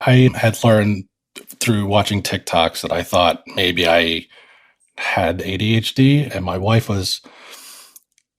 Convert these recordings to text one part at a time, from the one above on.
I had learned through watching TikToks that I thought maybe I had ADHD, and my wife was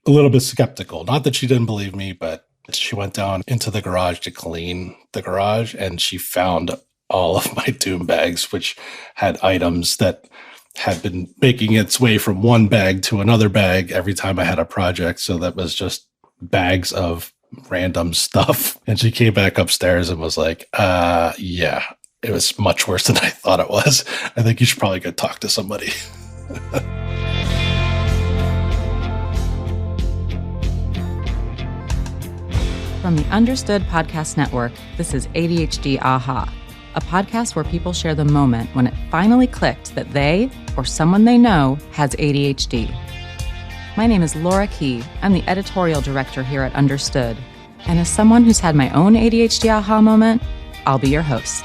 a little bit skeptical. Not that she didn't believe me, but she went down into the garage to clean the garage, and she found all of my doom bags, which had items that had been making its way from one bag to another bag every time I had a project. So that was just bags of random stuff. And she came back upstairs and was like, yeah, it was much worse than I thought it was. I think you should probably go talk to somebody. From the Understood Podcast Network, this is ADHD Aha, a podcast where people share the moment when it finally clicked that they or someone they know has ADHD. My name is Laura Key. I'm the editorial director here at Understood. And as someone who's had my own ADHD aha moment, I'll be your host.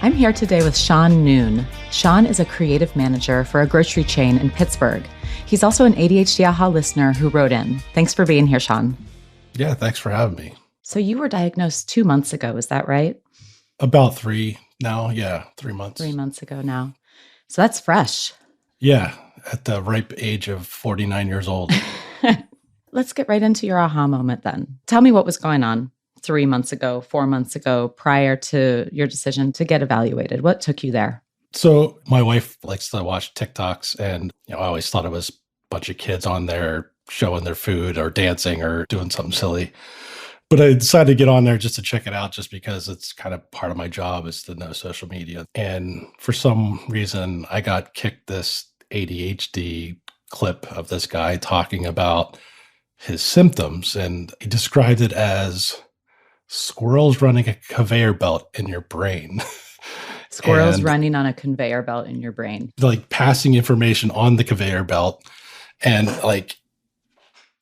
I'm here today with Shaun Noon. Shaun is a creative manager for a grocery chain in Pittsburgh. He's also an ADHD Aha listener who wrote in. Thanks for being here, Shaun. Yeah, thanks for having me. So you were diagnosed 2 months ago, is that right? About 3 now. Yeah, 3 months. 3 months ago now. So that's fresh. Yeah, at the ripe age of 49 years old. Let's get right into your aha moment then. Tell me what was going on 3 months ago, 4 months ago, prior to your decision to get evaluated. What took you there? So my wife likes to watch TikToks, and I always thought it was a bunch of kids on there showing their food or dancing or doing something silly. But I decided to get on there just to check it out, just because it's kind of part of my job is to know social media. And for some reason, I got kicked this ADHD clip of this guy talking about his symptoms, and he described it as squirrels running a conveyor belt in your brain. Squirrels running on a conveyor belt in your brain. Like passing information on the conveyor belt, and like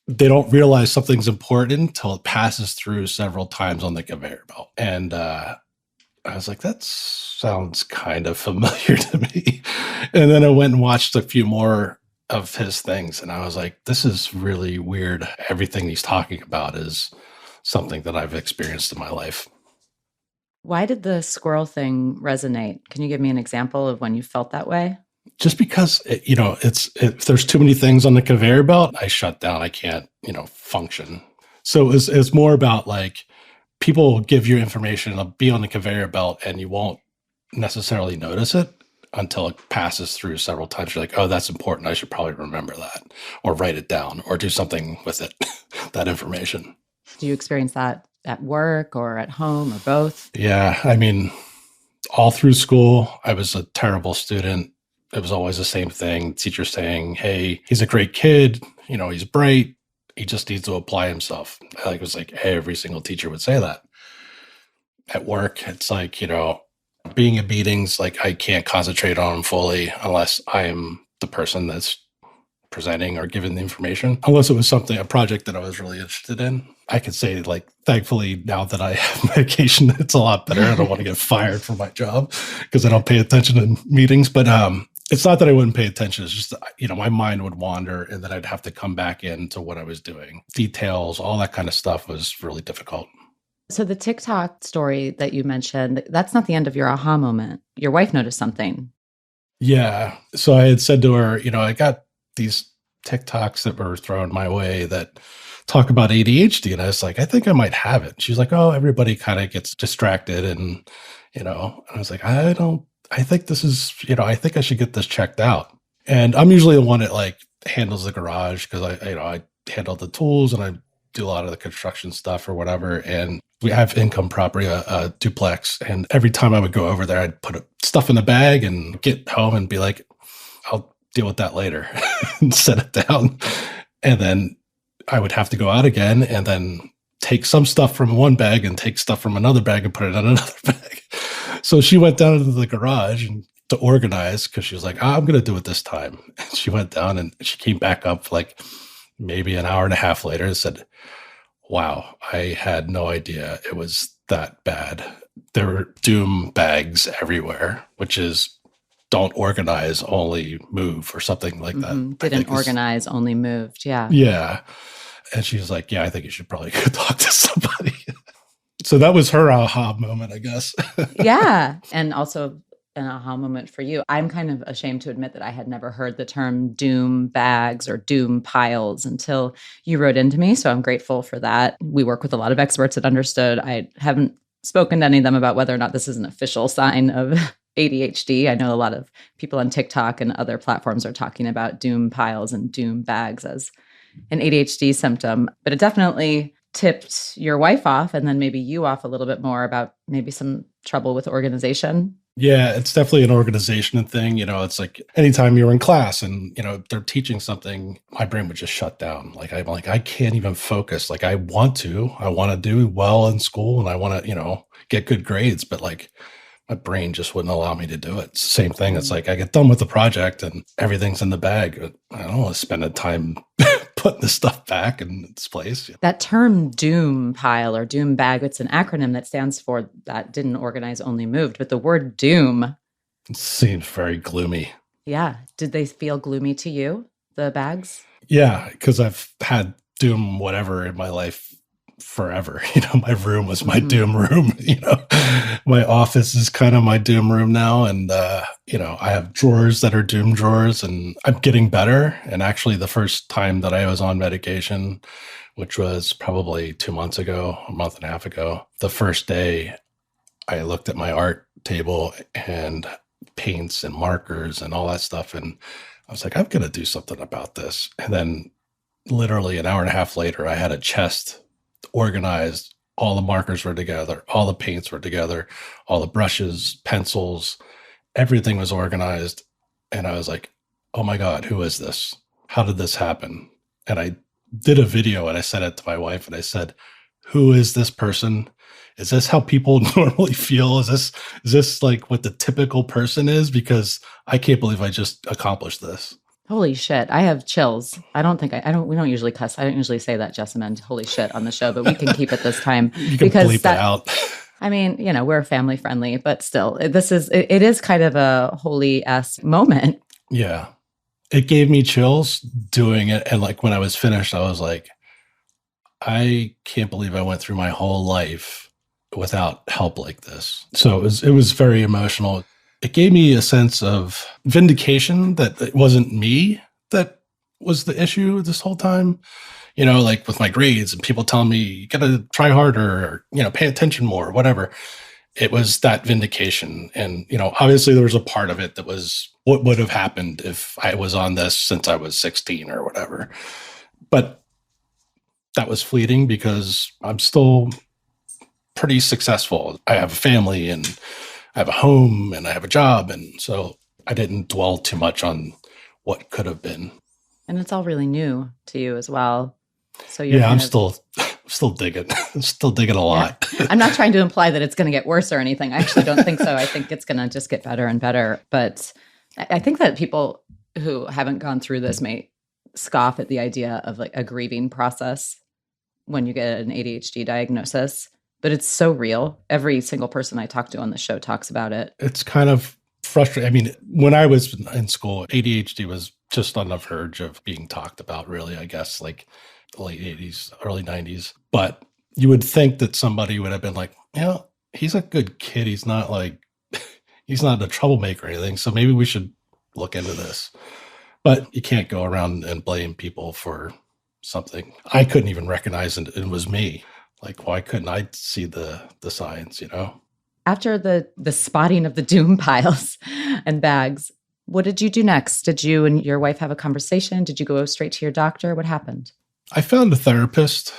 they don't realize something's important until it passes through several times on the conveyor belt. And I was like, that sounds kind of familiar to me. And then I went and watched a few more of his things, and I was like, this is really weird. Everything he's talking about is something that I've experienced in my life. Why did the squirrel thing resonate? Can you give me an example of when you felt that way? Just because, if there's too many things on the conveyor belt, I shut down. I can't, function. So it's more about like people will give you information, it'll be on the conveyor belt, and you won't necessarily notice it until it passes through several times. You're like, oh, that's important. I should probably remember that, or write it down, or do something with it, that information. Do you experience that at work or at home or both? Yeah. I mean, all through school, I was a terrible student. It was always the same thing. Teacher saying, hey, he's a great kid. He's bright. He just needs to apply himself. It was like every single teacher would say that. At work, it's like, being in meetings, like I can't concentrate on them fully unless I am the person that's presenting or giving the information, unless it was a project that I was really interested in. I could say, like, thankfully, now that I have medication, it's a lot better. I don't want to get fired from my job because I don't pay attention in meetings. But it's not that I wouldn't pay attention. It's just, my mind would wander, and then I'd have to come back into what I was doing. Details, all that kind of stuff was really difficult. So the TikTok story that you mentioned, that's not the end of your aha moment. Your wife noticed something. Yeah. So I had said to her, I got these TikToks that were thrown my way that talk about ADHD. And I was like, I think I might have it. She's like, oh, everybody kind of gets distracted. And, I was like, I think this is, I think I should get this checked out. And I'm usually the one that like handles the garage because I handle the tools and I do a lot of the construction stuff or whatever. And we have income property, a duplex. And every time I would go over there, I'd put stuff in the bag and get home and be like, I'll deal with that later and set it down. And then I would have to go out again and then take some stuff from one bag and take stuff from another bag and put it in another bag. So she went down into the garage to organize because she was like, I'm going to do it this time. And she went down and she came back up like maybe an hour and a half later and said, wow, I had no idea it was that bad. There were doom bags everywhere, which is don't organize, only move or something like that. Mm-hmm. Didn't organize, only moved. Yeah. Yeah. And she was like, yeah, I think you should probably go talk to somebody. So that was her aha moment, I guess. Yeah. And also an aha moment for you. I'm kind of ashamed to admit that I had never heard the term doom bags or doom piles until you wrote into me. So I'm grateful for that. We work with a lot of experts that understood. I haven't spoken to any of them about whether or not this is an official sign of ADHD. I know a lot of people on TikTok and other platforms are talking about doom piles and doom bags as an ADHD symptom, but it definitely tipped your wife off and then maybe you off a little bit more about maybe some trouble with organization. Yeah, it's definitely an organization thing. It's like anytime you're in class and, they're teaching something, my brain would just shut down. I can't even focus. I want to do well in school and I want to, get good grades, but my brain just wouldn't allow me to do it. It's the same thing. It's like I get done with the project and everything's in the bag. I don't want to spend the time putting the stuff back in its place. That term doom pile or doom bag, it's an acronym that stands for that didn't organize, only moved. But the word doom, it seems very gloomy. Yeah. Did they feel gloomy to you, the bags? Yeah, because I've had doom whatever in my life forever. My room was my doom room. My office is kind of my doom room now. And, I have drawers that are doom drawers and I'm getting better. And actually the first time that I was on medication, which was probably 2 months ago, a month and a half ago, the first day I looked at my art table and paints and markers and all that stuff. And I was like, I'm going to do something about this. And then literally an hour and a half later, I had a chest organized. All the markers were together. All the paints were together. All the brushes, pencils, everything was organized. And I was like, oh my God, who is this? How did this happen? And I did a video and I sent it to my wife and I said, who is this person? Is this how people normally feel? Is this like what the typical person is? Because I can't believe I just accomplished this. Holy shit. I have chills. We don't usually cuss. I don't usually say that, Jessamine, holy shit on the show, but we can keep it this time. You can bleep it out. I mean, we're family friendly, but still, it is kind of a holy-ass moment. Yeah. It gave me chills doing it. And when I was finished, I was like, I can't believe I went through my whole life without help like this. So it was very emotional. It gave me a sense of vindication that it wasn't me that was the issue this whole time. With my grades and people telling me, you got to try harder or, pay attention more, whatever. It was that vindication. And, obviously there was a part of it that was what would have happened if I was on this since I was 16 or whatever. But that was fleeting because I'm still pretty successful. I have a family and I have a home and I have a job. And so I didn't dwell too much on what could have been. And it's all really new to you as well. So I'm still digging. I'm still digging a lot. Yeah. I'm not trying to imply that it's going to get worse or anything. I actually don't think so. I think it's going to just get better and better. But I think that people who haven't gone through this may scoff at the idea of a grieving process when you get an ADHD diagnosis. But it's so real. Every single person I talk to on the show talks about it. It's kind of frustrating. I mean, when I was in school, ADHD was just on the verge of being talked about, really, I guess, late 80s, early 90s. But you would think that somebody would have been like, he's a good kid. He's not he's not a troublemaker or anything. So maybe we should look into this. But you can't go around and blame people for something. I couldn't even recognize it was me. Why couldn't I see the signs, After the spotting of the doom piles and bags, what did you do next? Did you and your wife have a conversation? Did you go straight to your doctor? What happened? I found a therapist.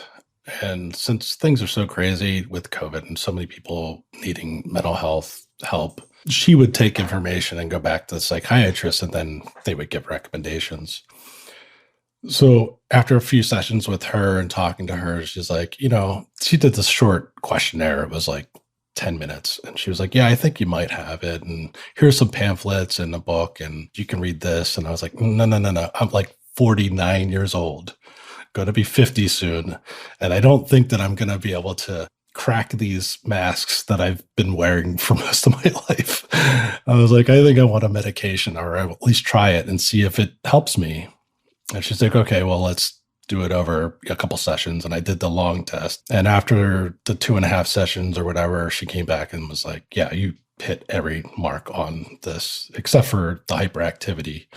And since things are so crazy with COVID and so many people needing mental health help, she would take information and go back to the psychiatrist and then they would give recommendations. So after a few sessions with her and talking to her, she's like, she did this short questionnaire. It was 10 minutes. And she was like, yeah, I think you might have it. And here's some pamphlets and a book and you can read this. And I was like, no. I'm 49 years old, going to be 50 soon. And I don't think that I'm going to be able to crack these masks that I've been wearing for most of my life. I was like, I think I want a medication or at least try it and see if it helps me. And she's like, okay, well, let's do it over a couple sessions. And I did the long test. And after the 2.5 sessions or whatever, she came back and was like, yeah, you hit every mark on this, except for the hyperactivity,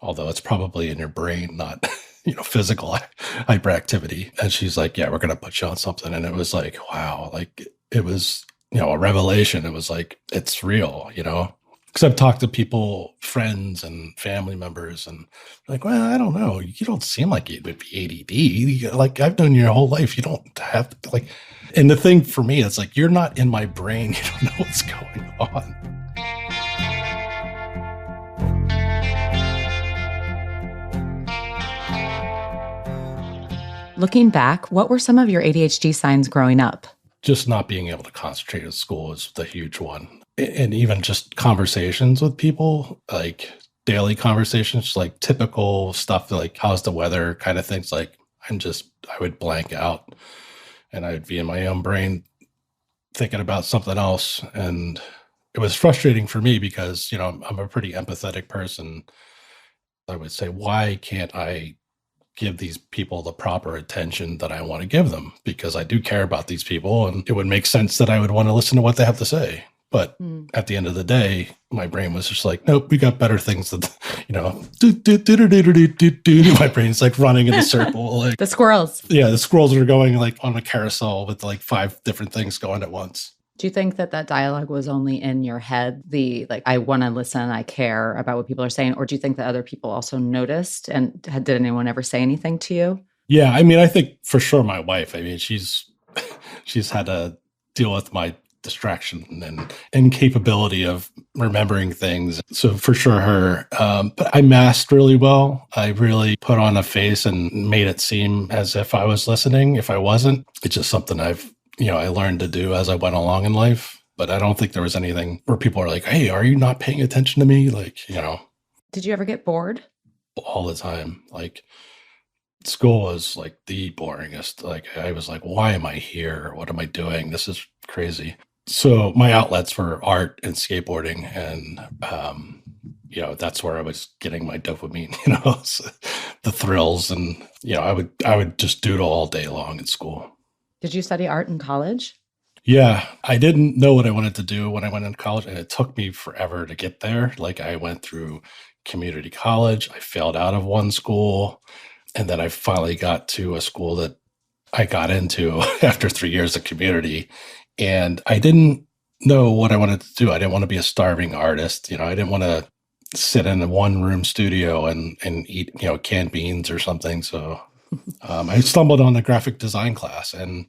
although it's probably in your brain, not, physical hyperactivity. And she's like, yeah, we're going to put you on something. And it was like, wow, like it was, a revelation. It was like, it's real, because I've talked to people, friends and family members, and like, well, I don't know. You don't seem like you would be ADD. Like I've known you your whole life. You don't have like, and the thing for me, it's like, you're not in my brain. You don't know what's going on. Looking back, what were some of your ADHD signs growing up? Just not being able to concentrate at school is the huge one. And even just conversations with people, like daily conversations, like typical stuff, like how's the weather kind of things. Like I would blank out and I'd be in my own brain thinking about something else. And it was frustrating for me because, I'm a pretty empathetic person. I would say, why can't I give these people the proper attention that I want to give them? Because I do care about these people and it would make sense that I would want to listen to what they have to say. But at the end of the day, my brain was just like, nope, we got better things that, my brain's like running in a circle. Like the squirrels. Yeah, the squirrels are going like on a carousel with like 5 different things going at once. Do you think that dialogue was only in your head? I want to listen, I care about what people are saying, or do you think that other people also noticed? And did anyone ever say anything to you? Yeah, I think for sure my wife. she's had to deal with my distraction and incapability of remembering things. So for sure her, but I masked really well. I really put on a face and made it seem as if I was listening. If I wasn't, it's just something I learned to do as I went along in life. But I don't think there was anything where people are like, hey, are you not paying attention to me? Like, Did you ever get bored? All the time. Like school was like the boringest. Like I was like, why am I here? What am I doing? This is crazy. So my outlets were art and skateboarding, and that's where I was getting my dopamine, the thrills, and I would just doodle all day long in school. Did you study art in college? Yeah, I didn't know what I wanted to do when I went into college, and it took me forever to get there. Like I went through community college, I failed out of one school, and then I finally got to a school that I got into after 3 years of community. And I didn't know what I wanted to do. I didn't want to be a starving artist. I didn't want to sit in a 1-room studio and eat, canned beans or something. So I stumbled on the graphic design class, and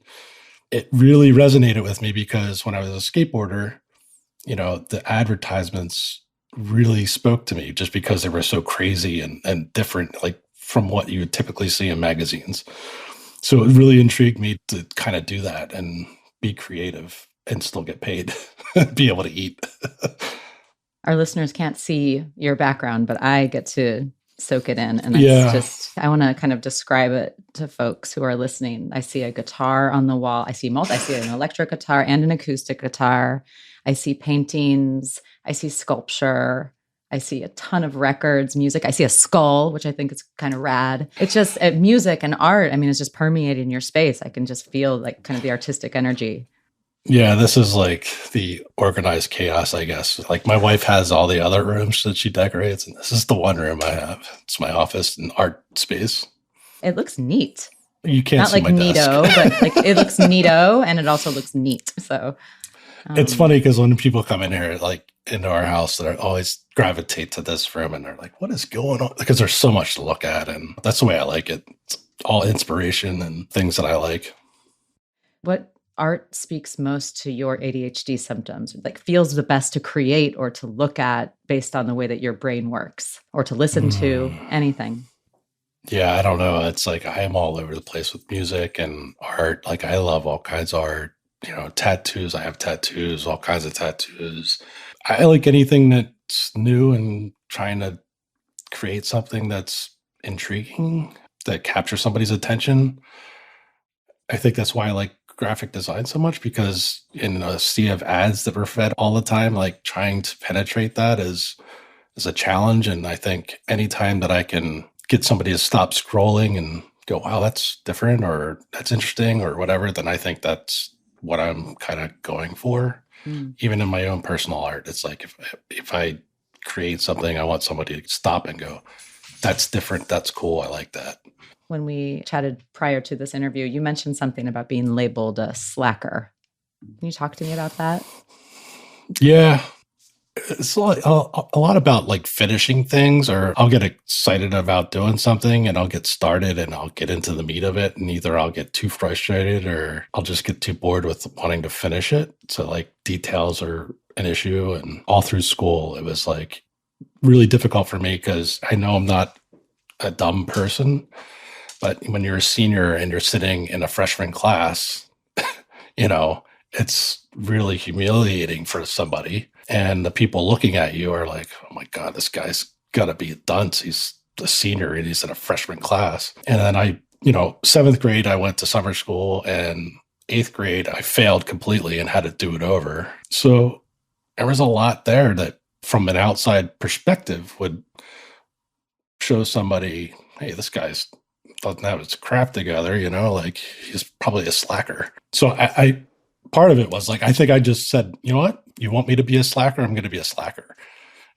it really resonated with me because when I was a skateboarder, the advertisements really spoke to me just because they were so crazy and different, like from what you would typically see in magazines. So it really intrigued me to kind of do that and be creative and still get paid, be able to eat. Our listeners can't see your background, but I get to soak it in. And I want to kind of describe it to folks who are listening. I see a guitar on the wall. I see an electric guitar and an acoustic guitar. I see paintings. I see sculpture. I see a ton of records, music. I see a skull, which I think is kind of rad. It's just music and art. It's just permeating your space. I can just feel like kind of the artistic energy. Yeah, this is like the organized chaos, I guess. Like my wife has all the other rooms that she decorates, and this is the one room I have. It's my office and art space. It looks neat. You can't Not see like my neato, desk. but like it looks neato, and it also looks neat. So it's funny because when people come in here, like into our house, they always gravitate to this room, and they're like, "What is going on?" Because there's so much to look at, and that's the way I like it. It's all inspiration and things that I like. What art speaks most to your ADHD symptoms? Like feels the best to create or to look at based on the way that your brain works, or to listen to anything? Yeah, I don't know. It's like I am all over the place with music and art. Like I love all kinds of art. Tattoos. I have tattoos, all kinds of tattoos. I like anything that's new and trying to create something that's intriguing, that captures somebody's attention. I think that's why I like graphic design so much, because in a sea of ads that we're fed all the time, like trying to penetrate that is a challenge. And I think anytime that I can get somebody to stop scrolling and go, wow, that's different or that's interesting or whatever, then I think that's what I'm kind of going for. Mm. Even in my own personal art, it's like if I create something, I want somebody to stop and go, that's different. That's cool. I like that. When we chatted prior to this interview, you mentioned something about being labeled a slacker. Can you talk to me about that? Yeah. It's a lot about like finishing things, or I'll get excited about doing something and I'll get started and I'll get into the meat of it. And either I'll get too frustrated or I'll just get too bored with wanting to finish it. So like details are an issue. And all through school, it was like really difficult for me because I know I'm not a dumb person, but when you're a senior and you're sitting in a freshman class, you know, it's really humiliating for somebody. And the people looking at you are like, oh my God, this guy's got to be a dunce. He's a senior and he's in a freshman class. And then seventh grade, I went to summer school, and eighth grade, I failed completely and had to do it over. So there was a lot there that from an outside perspective would show somebody, hey, this guy's doesn't have his crap together, like he's probably a slacker. So I part of it was like, I think I just said, you know what, you want me to be a slacker? I'm going to be a slacker.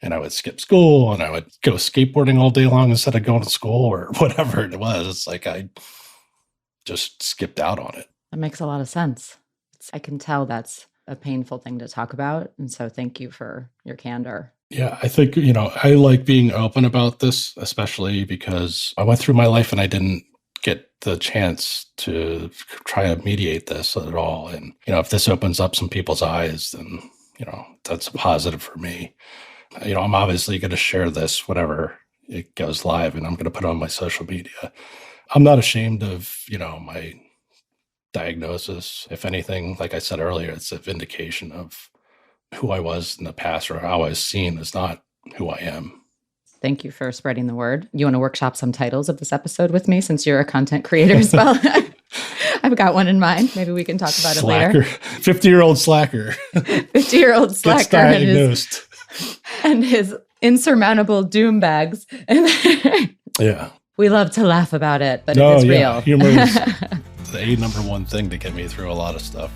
And I would skip school and I would go skateboarding all day long instead of going to school or whatever it was. It's like I just skipped out on it. That makes a lot of sense. I can tell that's a painful thing to talk about. And so thank you for your candor. Yeah, I think, I like being open about this, especially because I went through my life and I didn't get the chance to try to mediate this at all. And, if this opens up some people's eyes, then, that's a positive for me. I'm obviously going to share this whenever it goes live, and I'm going to put it on my social media. I'm not ashamed of, my diagnosis. If anything, like I said earlier, it's a vindication of who I was in the past, or how I was seen as not who I am. Thank you for spreading the word. You want to workshop some titles of this episode with me, since you're a content creator as well? I've got one in mind. Maybe we can talk about it later. 50-year-old slacker. 50-year-old slacker. Gets diagnosed. And his insurmountable doom bags. Yeah. We love to laugh about it, but it is real. Humor is the number one thing to get me through a lot of stuff.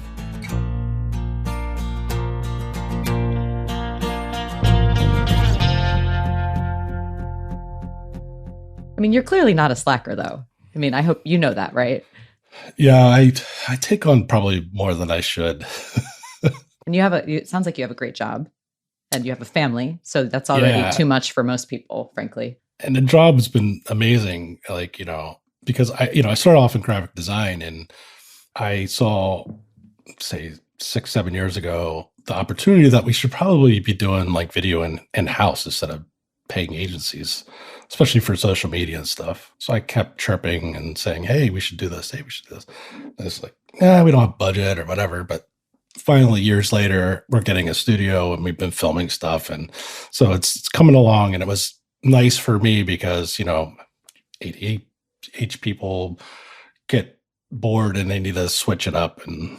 I mean, you're clearly not a slacker, though. I mean, I hope you know that, right? Yeah, I take on probably more than I should. And it sounds like you have a great job and you have a family. So that's already too much for most people, frankly. And the job's been amazing. Like, because I started off in graphic design, and I saw, say, 6-7 years ago, the opportunity that we should probably be doing like video in-house instead of paying agencies, especially for social media and stuff. So I kept chirping and saying, hey, we should do this. Hey, we should do this. And it's like, we don't have budget or whatever. But finally, years later, we're getting a studio and we've been filming stuff. And so it's coming along, and it was nice for me because, ADHD people get bored and they need to switch it up. And,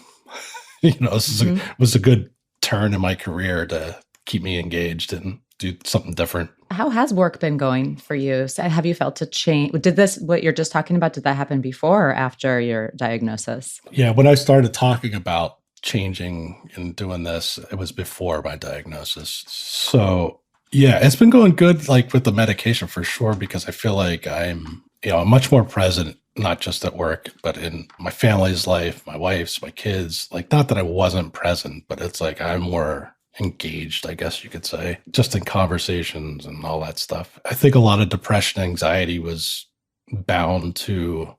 this was a good turn in my career to keep me engaged and do something different. How has work been going for you? So have you felt a change? What you're just talking about, did that happen before or after your diagnosis? Yeah, when I started talking about changing and doing this, it was before my diagnosis. So yeah, it's been going good, like with the medication for sure, because I feel like I'm much more present, not just at work, but in my family's life, my wife's, my kids. Like, not that I wasn't present, but it's like I'm more engaged, I guess you could say, just in conversations and all that stuff. I think a lot of depression, anxiety was bound to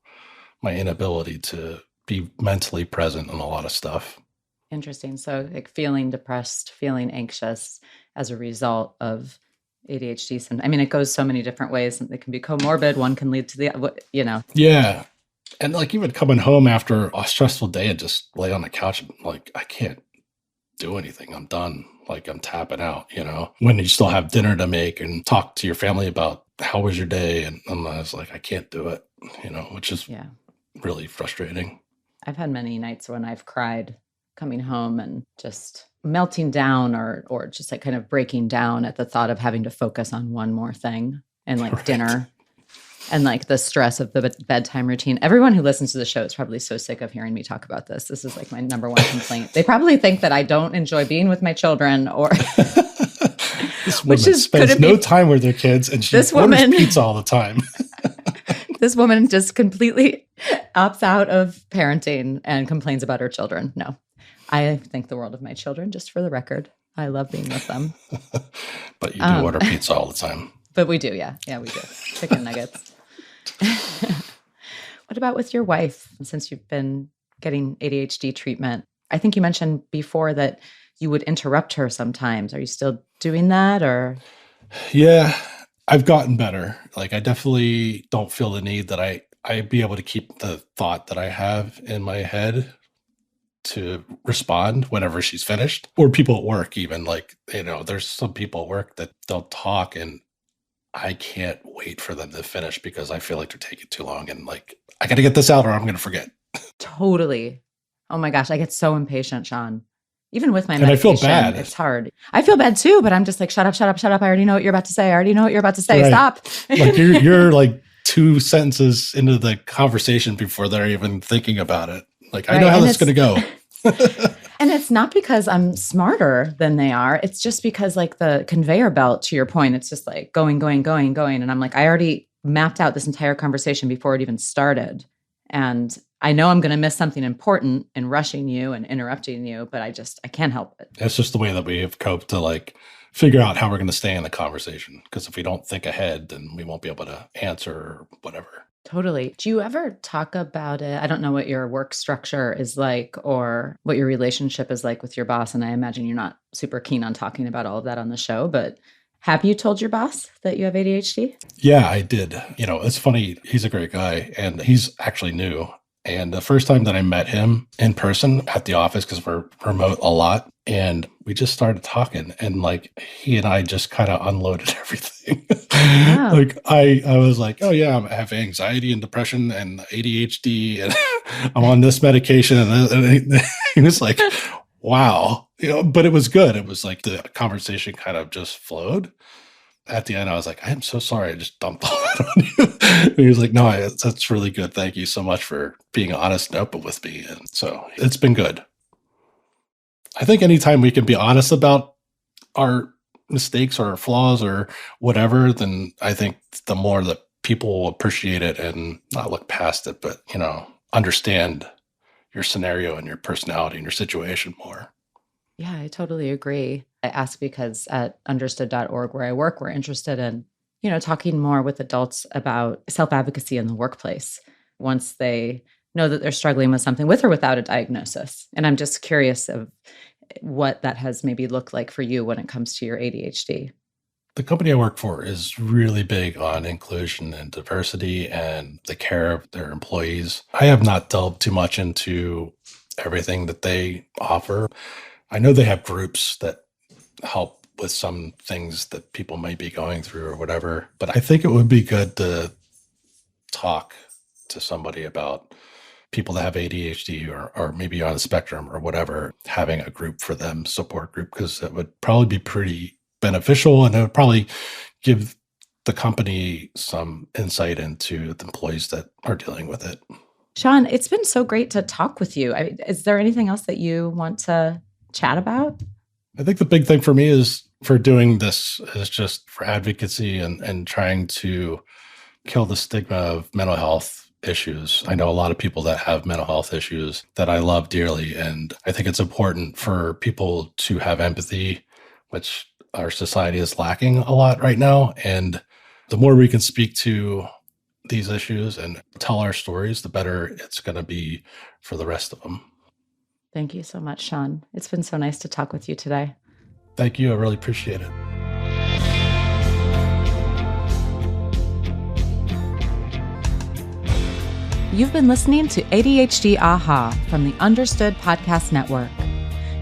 my inability to be mentally present in a lot of stuff. Interesting. So like feeling depressed, feeling anxious as a result of ADHD. I mean, it goes so many different ways. It can be comorbid. One can lead to the, Yeah. And like even coming home after a stressful day and just lay on the couch, and like, I can't do anything. I'm done. Like, I'm tapping out, when you still have dinner to make and talk to your family about how was your day. And I was like, I can't do it, which is really frustrating. I've had many nights when I've cried coming home and just melting down or just like kind of breaking down at the thought of having to focus on one more thing and like dinner. And like the stress of the bedtime routine. Everyone who listens to the show is probably so sick of hearing me talk about this. This is like my number one complaint. They probably think that I don't enjoy being with my children, or this woman spends no time with their kids, and she orders pizza all the time. This woman just completely opts out of parenting and complains about her children. No, I think the world of my children, just for the record. I love being with them. But you do order pizza all the time. But we do, yeah. Yeah, we do. Chicken nuggets. What about with your wife, since you've been getting ADHD treatment? I think you mentioned before that you would interrupt her sometimes. Are you still doing that, or? Yeah, I've gotten better. Like, I definitely don't feel the need that I be able to keep the thought that I have in my head to respond whenever she's finished. Or people at work even, like, there's some people at work that they'll talk and I can't wait for them to finish because I feel like they're taking too long, and like, I got to get this out or I'm going to forget. Totally. Oh my gosh, I get so impatient, Shaun. Even with my medication, and I feel bad. It's hard. I feel bad too, but I'm just like, shut up, shut up, shut up. I already know what you're about to say. Right. Stop. Like you're like 2 sentences into the conversation before they're even thinking about it. Like, I know how this is going to go. And it's not because I'm smarter than they are. It's just because, like, the conveyor belt, to your point, it's just like going. And I'm like, I already mapped out this entire conversation before it even started. And I know I'm going to miss something important in rushing you and interrupting you, but I can't help it. It's just the way that we have coped to like figure out how we're going to stay in the conversation. Because if we don't think ahead, then we won't be able to answer or whatever. Totally. Do you ever talk about it? I don't know what your work structure is like or what your relationship is like with your boss. And I imagine you're not super keen on talking about all of that on the show, but have you told your boss that you have ADHD? Yeah, I did. It's funny. He's a great guy and he's actually new. And the first time that I met him in person at the office, because we're remote a lot, and we just started talking, and like he and I just kind of unloaded everything. Wow. Like I was like, oh yeah, I have anxiety and depression and ADHD, and I'm on this medication, and he was like, wow, but it was good. It was like the conversation kind of just flowed. At the end, I was like, I am so sorry. I just dumped all that on you. And he was like, no, that's really good. Thank you so much for being honest and open with me. And so it's been good. I think anytime we can be honest about our mistakes or our flaws or whatever, then I think the more that people will appreciate it and not look past it, but, understand your scenario and your personality and your situation more. Yeah, I totally agree. I ask because at understood.org, where I work, we're interested in, talking more with adults about self-advocacy in the workplace once they know that they're struggling with something, with or without a diagnosis. And I'm just curious of what that has maybe looked like for you when it comes to your ADHD. The company I work for is really big on inclusion and diversity and the care of their employees. I have not delved too much into everything that they offer. I know they have groups that help with some things that people might be going through or whatever, but I think it would be good to talk to somebody about people that have ADHD or maybe on the spectrum or whatever, having a group for them, support group, because it would probably be pretty beneficial and it would probably give the company some insight into the employees that are dealing with it. Shaun, it's been so great to talk with you. Is there anything else that you want to chat about? I think the big thing for me is for doing this is just for advocacy and trying to kill the stigma of mental health issues. I know a lot of people that have mental health issues that I love dearly. And I think it's important for people to have empathy, which our society is lacking a lot right now. And the more we can speak to these issues and tell our stories, the better it's going to be for the rest of them. Thank you so much, Shaun. It's been so nice to talk with you today. Thank you. I really appreciate it. You've been listening to ADHD Aha from the Understood Podcast Network.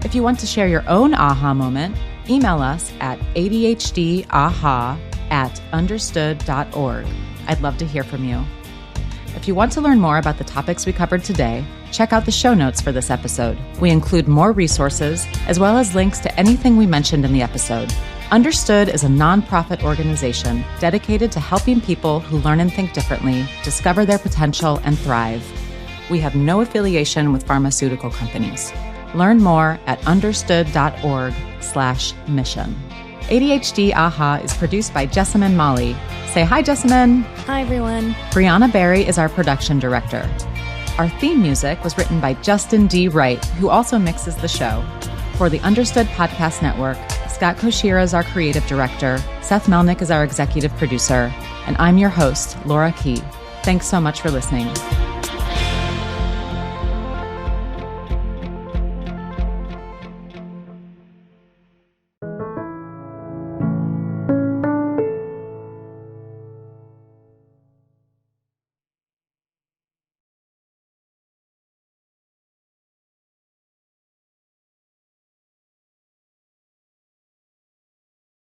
If you want to share your own aha moment, email us at adhdaha@understood.org. I'd love to hear from you. If you want to learn more about the topics we covered today, check out the show notes for this episode. We include more resources as well as links to anything we mentioned in the episode. Understood is a nonprofit organization dedicated to helping people who learn and think differently discover their potential and thrive. We have no affiliation with pharmaceutical companies. Learn more at understood.org/mission. ADHD Aha is produced by Jessamine Molly. Say hi, Jessamine. Hi, everyone. Brianna Berry is our production director. Our theme music was written by Justin D. Wright, who also mixes the show. For the Understood Podcast Network, Scott Koshira is our creative director, Seth Melnick is our executive producer, and I'm your host, Laura Key. Thanks so much for listening.